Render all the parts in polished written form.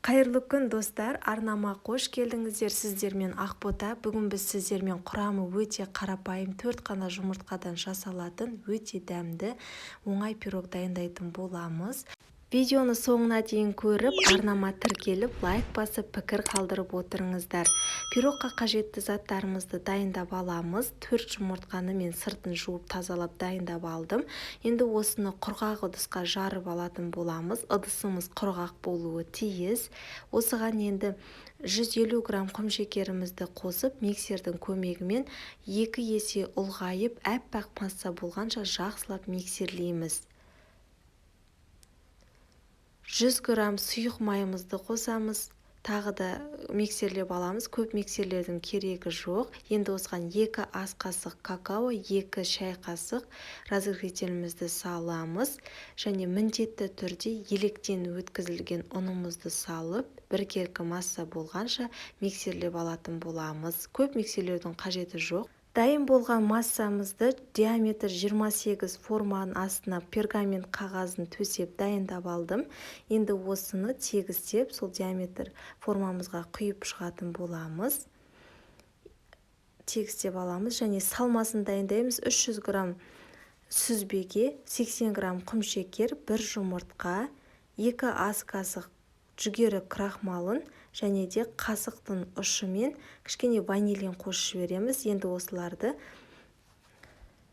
Қайырлы күн достар, арнама қош келдіңіздер. Сіздермен Ақбота. Бүгін біз сіздермен құрамы өте қарапайым 4 қана жұмыртқадан жасалатын өте дәмді оңай пирог дайындайтын боламыз. Видеоны соңына дейін көріп, арнама тіркеліп, лайк басып, пікір қалдырып отырыңыздар. Пирогқа қажетті заттарымызды дайындап аламыз. 4 жұмыртқаны мен сыртын жуып тазалап дайындап алдым. Енді осыны құрғақ ыдысқа жарып алатын боламыз. Ыдысымыз құрғақ болуы тиіс. Осыған енді 150 грамм құмшекерімізді қосып, миксердің көмегімен 2 есе ұлғайып, әппақ масса болғанша жақсылап миксерлейміз. 100 грамм сұйық майымызды қосамыз. Тағы да миксерлеп аламыз. Көп миксерлердің керегі жоқ. Енді осыған 2 ас қасық какао, 2 шай қасық разрыхлителімізді саламыз. Және міндетті түрде електен өткізілген ұнымызды салып, біркелкі масса болғанша миксерлеп алатын боламыз. Көп миксерлеудің қажеті жоқ. Дайын болған массамызды диаметр 28 форманың астына пергамент қағазын төсеп дайындап алдым. Енді осыны тегістеп, сол диаметр формамызға құйып шығатын боламыз. Тегістеп аламыз және салмасын дайындаймыз. 300 грамм сүзбеге 80 грамм құмшекер, 1 жұмыртқа, 2 ас қасық жүгері крахмалын және де қасықтың ұшымен кішкене ванилин қосып жібереміз. Енді осыларды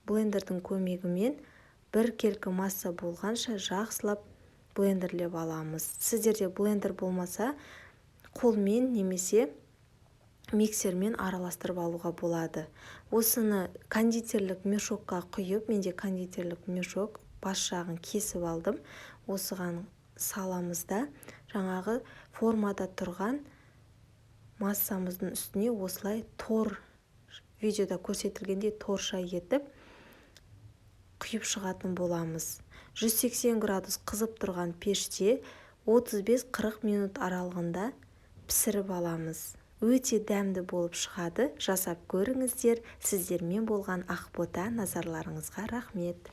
блендердің көмегімен біркелкі масса болғанша жақсылап блендерлеп аламыз. Сіздерде блендер болмаса, қолмен немесе миксермен араластырып алуға болады. Осыны кондитерлік мешокқа құйып, менде кондитерлік мешок бас жағын кесіп алдым. Осыған саламызда жаңағы формада тұрған массамыздың үстіне осылай видеода көрсетілгендей торша етіп құйып шығатын боламыз. 180 градус қызып тұрған пеште 35-40 минут аралығында пісіріп аламыз. Өте дәмді болып шығады. Жасап көріңіздер. Сіздермен болған Ақбота. Назарларыңызға рахмет.